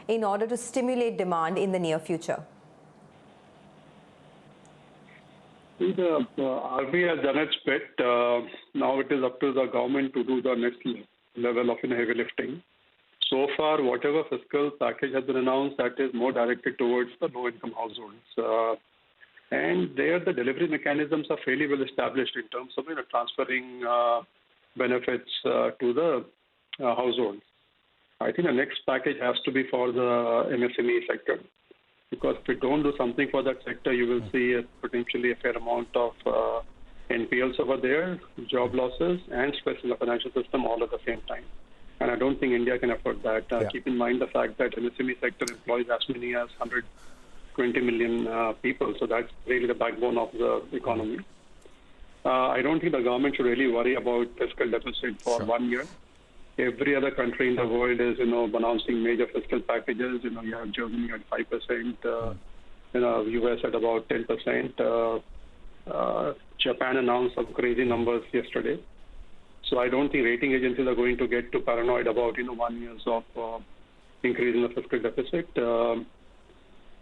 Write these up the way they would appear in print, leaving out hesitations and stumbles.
in order to stimulate demand in the near future? The RBI has done its bit. Now it is up to the government to do the next level of heavy lifting. So far, whatever fiscal package has been announced, that is more directed towards the low-income households. And there, the delivery mechanisms are fairly well established in terms of transferring benefits to the households. I think the next package has to be for the MSME sector, because if we don't do something for that sector, you will see potentially a fair amount of NPLs over there, job losses, and stress in the financial system all at the same time. And I don't think India can afford that. Keep in mind the fact that MSME sector employs as many as 120 million people. So that's really the backbone of the economy. I don't think the government should really worry about fiscal deficit for 1 year. Every other country in the world is, announcing major fiscal packages. You have Germany at 5%, US at about 10%. Japan announced some crazy numbers yesterday. So I don't think rating agencies are going to get too paranoid about, 1 year of increase in the fiscal deficit.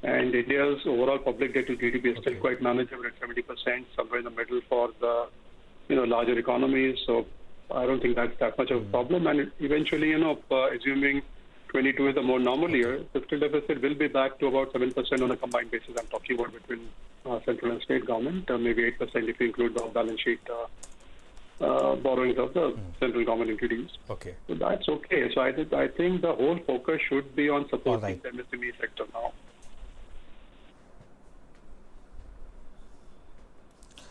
And India's overall public debt to GDP is still quite manageable at 70%, somewhere in the middle for the, larger economies. So I don't think that's that much of a problem. And eventually, assuming 22 is a more normal year, fiscal deficit will be back to about 7% on a combined basis. I'm talking about between central and state government, maybe 8% if you include the balance sheet borrowings of the central government entities. Okay. So that's okay. So I think the whole focus should be on supporting the MSME sector now.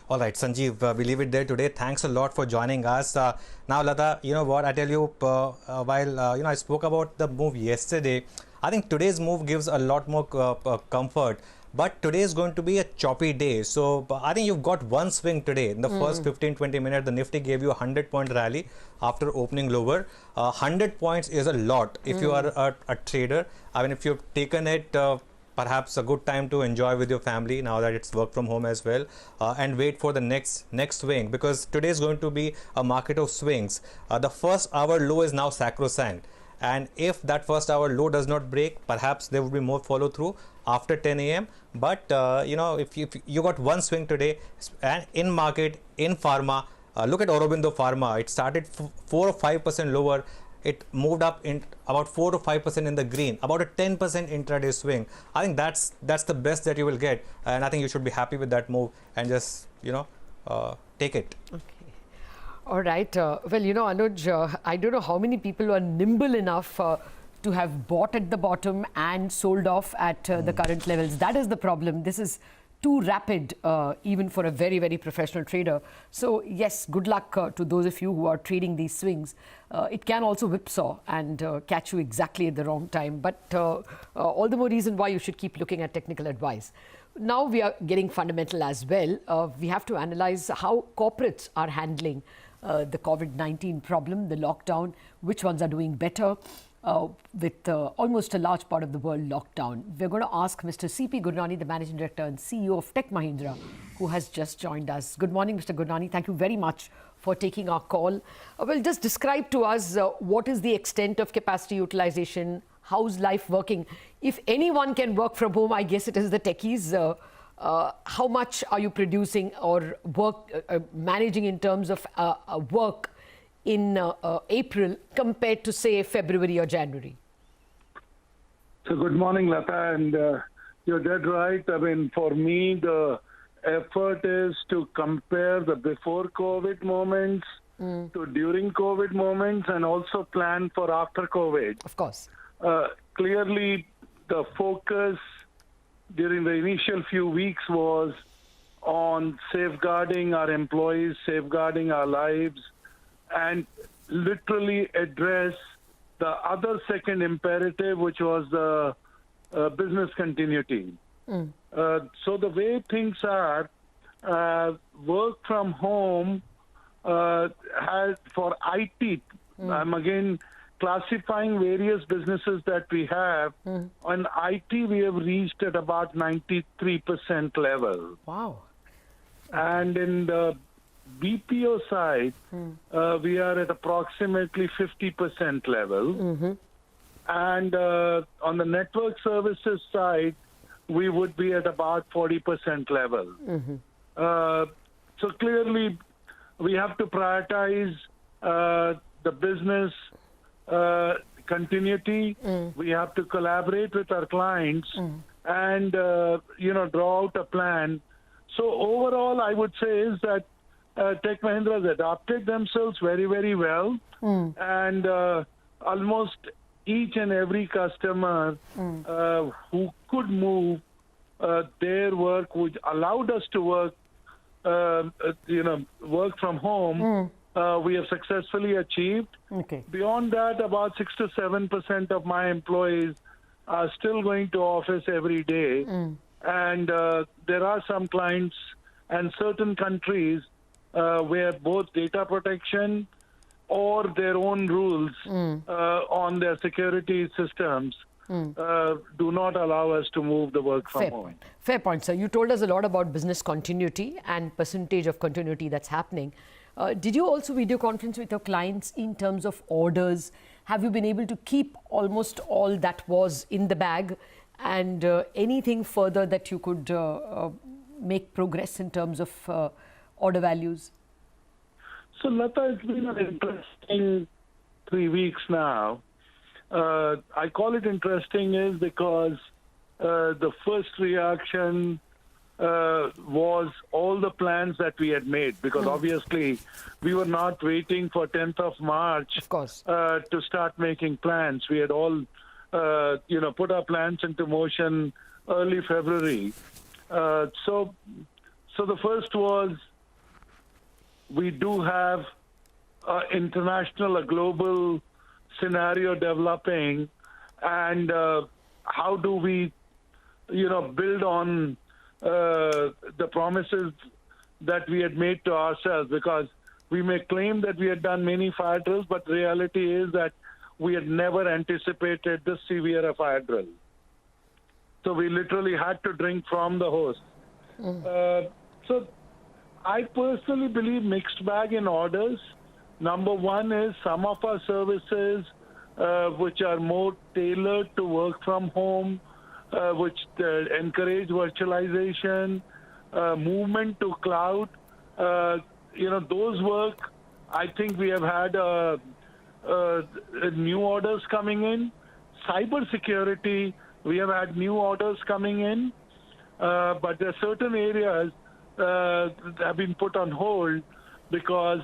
All right, Sanjeev, we leave it there today. Thanks a lot for joining us. Now, Lata, you know what, I tell you, while I spoke about the move yesterday, I think today's move gives a lot more comfort. But today is going to be a choppy day. So I think you've got one swing today. In the first 15-20 minutes, the Nifty gave you a 100-point rally after opening lower. 100 points is a lot if you are a trader. I mean, if you've taken it, perhaps a good time to enjoy with your family now that it's work from home as well, and wait for the next swing, because today is going to be a market of swings. The first hour low is now sacrosanct. And if that first hour low does not break, perhaps there will be more follow through after 10 a.m. But, if you got one swing today and in market, in pharma, look at Aurobindo Pharma. It started 4 or 5% lower. It moved up in about 4 to 5% in the green, about a 10% intraday swing. I think that's the best that you will get. And I think you should be happy with that move and just, take it. Okay. All right. Well, Anuj, I don't know how many people are nimble enough to have bought at the bottom and sold off at the current levels. That is the problem. This is too rapid, even for a very, very professional trader. So, yes, good luck to those of you who are trading these swings. It can also whipsaw and catch you exactly at the wrong time. But all the more reason why you should keep looking at technical advice. Now we are getting fundamental as well. We have to analyze how corporates are handling the COVID-19 problem, the lockdown, which ones are doing better with almost a large part of the world locked down. We're going to ask Mr. C.P. Gurnani, the Managing Director and CEO of Tech Mahindra, who has just joined us. Good morning, Mr. Gurnani. Thank you very much for taking our call. Well, just describe to us what is the extent of capacity utilization, how's life working? If anyone can work from home, I guess it is the techies. How much are you producing or managing in terms of work in April compared to, say, February or January? So good morning, Lata, and you're dead right. I mean, for me, the effort is to compare the before COVID moments to during COVID moments and also plan for after COVID. Of course. Clearly, the focus during the initial few weeks was on safeguarding our employees, safeguarding our lives, and literally address the other second imperative, which was the business continuity. So the way things are, work from home has for IT, I'm again classifying various businesses that we have. On IT, we have reached at about 93% level. Wow. And in the BPO side, we are at approximately 50% level. And on the network services side, we would be at about 40% level. So clearly, we have to prioritize the business continuity. We have to collaborate with our clients and, draw out a plan. So overall, I would say is that Tech Mahindra has adapted themselves very, very well. And almost each and every customer who could move their work, which allowed us to work, work from home, we have successfully achieved. Okay. Beyond that, about 6 to 7% of my employees are still going to office every day. And there are some clients and certain countries where both data protection or their own rules on their security systems do not allow us to move the work from home. Fair point, sir. You told us a lot about business continuity and percentage of continuity that's happening. Did you also video conference with your clients in terms of orders? Have you been able to keep almost all that was in the bag? And anything further that you could make progress in terms of order values? So, Lata, it's been an interesting 3 weeks now. I call it interesting is because the first reaction was all the plans that we had made, because obviously we were not waiting for 10th of March Of course. To start making plans. We had all, put our plans into motion early February. So the first was, we do have a global scenario developing, and how do we, build on the promises that we had made to ourselves, because we may claim that we had done many fire drills, but reality is that we had never anticipated this severe a fire drill. So we literally had to drink from the hose. So I personally believe mixed bag in orders. Number one is some of our services which are more tailored to work from home, which encourage virtualization, movement to cloud. Those work, I think we have had new orders coming in. Cyber security, we have had new orders coming in. But there are certain areas that have been put on hold because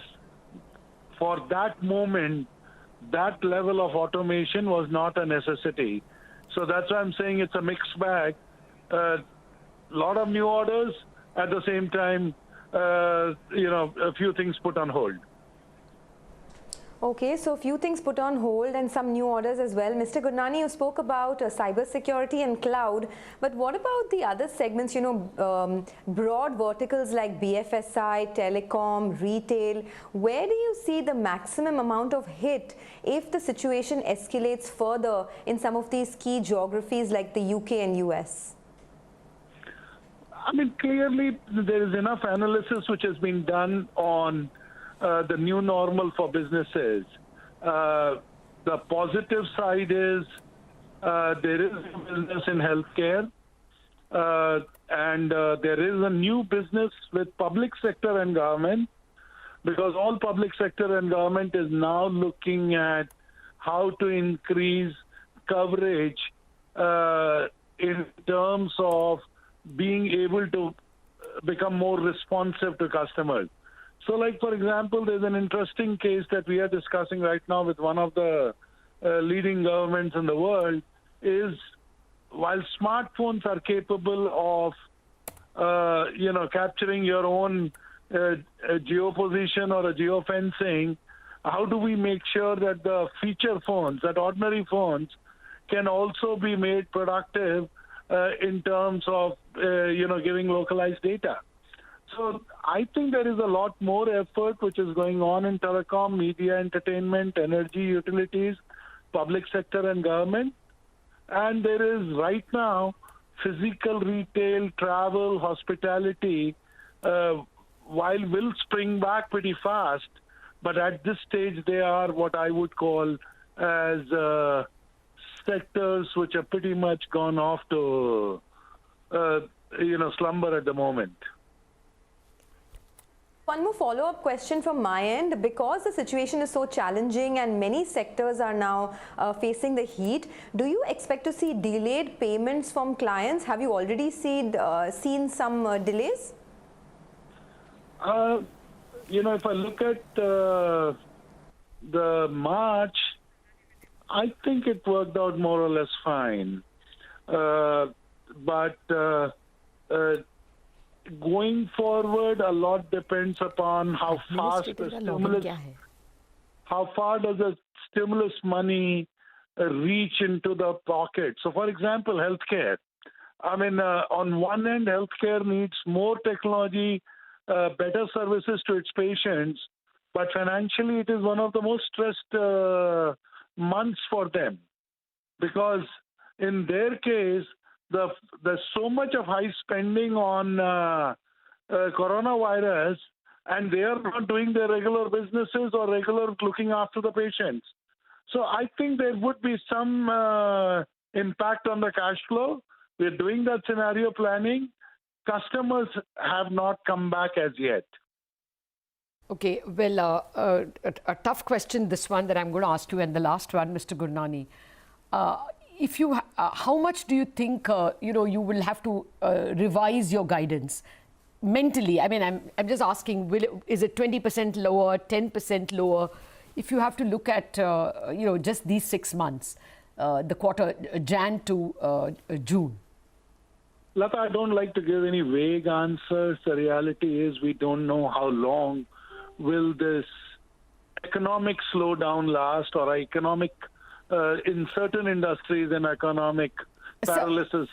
for that moment, that level of automation was not a necessity. So that's why I'm saying it's a mixed bag. A lot of new orders, at the same time, a few things put on hold. Okay, so a few things put on hold and some new orders as well. Mr. Gurnani, you spoke about cyber security and cloud, but what about the other segments, broad verticals like BFSI, telecom, retail? Where do you see the maximum amount of hit if the situation escalates further in some of these key geographies like the UK and US? I mean, clearly there is enough analysis which has been done on the new normal for businesses. The positive side is there is a business in healthcare, and there is a new business with public sector and government, because all public sector and government is now looking at how to increase coverage in terms of being able to become more responsive to customers. So, like, for example, there's an interesting case that we are discussing right now with one of the leading governments in the world, is while smartphones are capable of, capturing your own geoposition or a geofencing, how do we make sure that the feature phones, that ordinary phones, can also be made productive in terms of, giving localized data? So I think there is a lot more effort which is going on in telecom, media, entertainment, energy, utilities, public sector and government. And there is right now physical retail, travel, hospitality, while will spring back pretty fast, but at this stage they are what I would call as sectors which are pretty much gone off to, slumber at the moment. One more follow-up question from my end. Because the situation is so challenging and many sectors are now facing the heat, do you expect to see delayed payments from clients? Have you already seen some delays? If I look at the March, I think it worked out more or less fine. But going forward, a lot depends upon how far does the stimulus money reach into the pocket. So, for example, healthcare. I mean, on one end, healthcare needs more technology, better services to its patients, but financially it is one of the most stressed months for them, because in their case, there's so much of high spending on coronavirus, and they are not doing their regular businesses or regular looking after the patients. So I think there would be some impact on the cash flow. We're doing that scenario planning. Customers have not come back as yet. Okay, well, a tough question, this one that I'm going to ask you, and the last one, Mr. Gurnani. If you, how much do you think you will have to revise your guidance mentally? I mean, I'm just asking, is it 20% lower, 10% lower? If you have to look at just these 6 months, the quarter Jan to June. Lata, I don't like to give any vague answers. The reality is we don't know how long will this economic slowdown last, or economic in certain industries and economic paralysis.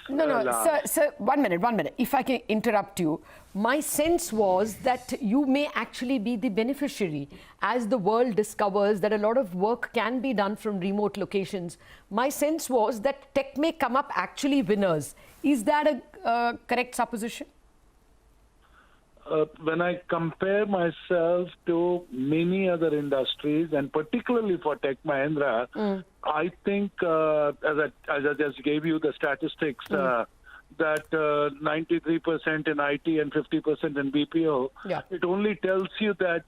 Sir, 1 minute. If I can interrupt you, my sense was that you may actually be the beneficiary as the world discovers that a lot of work can be done from remote locations. My sense was that tech may come up actually winners. Is that a correct supposition? When I compare myself to many other industries, and particularly for Tech Mahindra, I think, as I just gave you the statistics, that 93% in IT and 50% in BPO, it only tells you that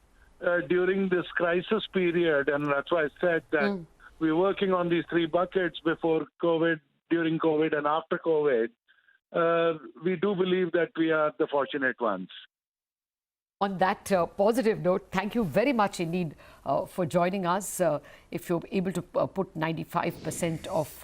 during this crisis period, and that's why I said that we're working on these 3 buckets before COVID, during COVID, and after COVID. We do believe that we are the fortunate ones. On that positive note, thank you very much indeed for joining us. If you're able to put 95% of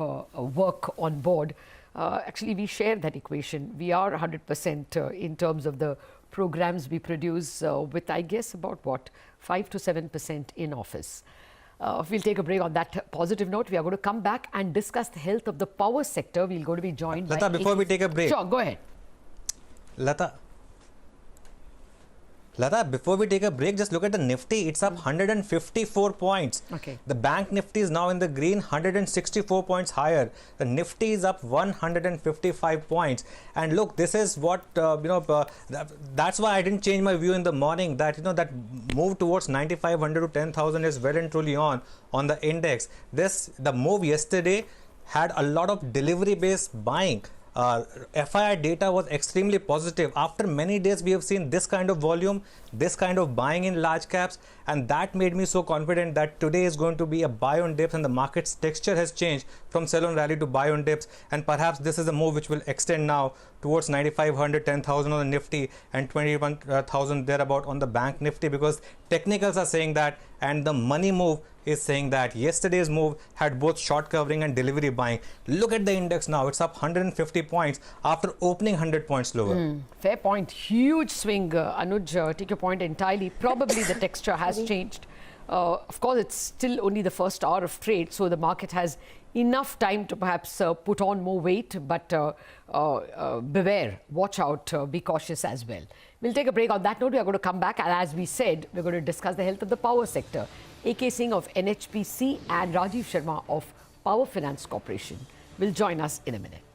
work on board, actually we share that equation. We are 100% in terms of the programs we produce with, I guess, about 5 to 7% in office. We'll take a break on that positive note. We are going to come back and discuss the health of the power sector. We're going to be joined by... Lata, before we take a break... Sure, go ahead. Lata, before we take a break, just look at the Nifty. It's up 154 points. Okay. The Bank Nifty is now in the green, 164 points higher. The Nifty is up 155 points. And look, this is what, that's why I didn't change my view in the morning, that, that move towards 9,500 to 10,000 is well and truly on the index. The move yesterday had a lot of delivery-based buying. FII data was extremely positive. After many days, we have seen this kind of volume, this kind of buying in large caps, and that made me so confident that today is going to be a buy on dips, and the market's texture has changed from sell on rally to buy on dips, and perhaps this is a move which will extend now towards 9,500, 10,000 on the Nifty and 21,000 thereabout on the Bank Nifty, because technicals are saying that, and the money move is saying that. Yesterday's move had both short covering and delivery buying. Look at the index now. It's up 150 points after opening 100 points lower. Fair point. Huge swing. Anuj, take your point entirely. Probably the texture has changed. Of course, it's still only the first hour of trade, so the market has enough time to perhaps put on more weight, but beware, watch out, be cautious as well. We'll take a break. On that note, we are going to come back, and as we said, we're going to discuss the health of the power sector. A.K. Singh of NHPC and Rajiv Sharma of Power Finance Corporation will join us in a minute.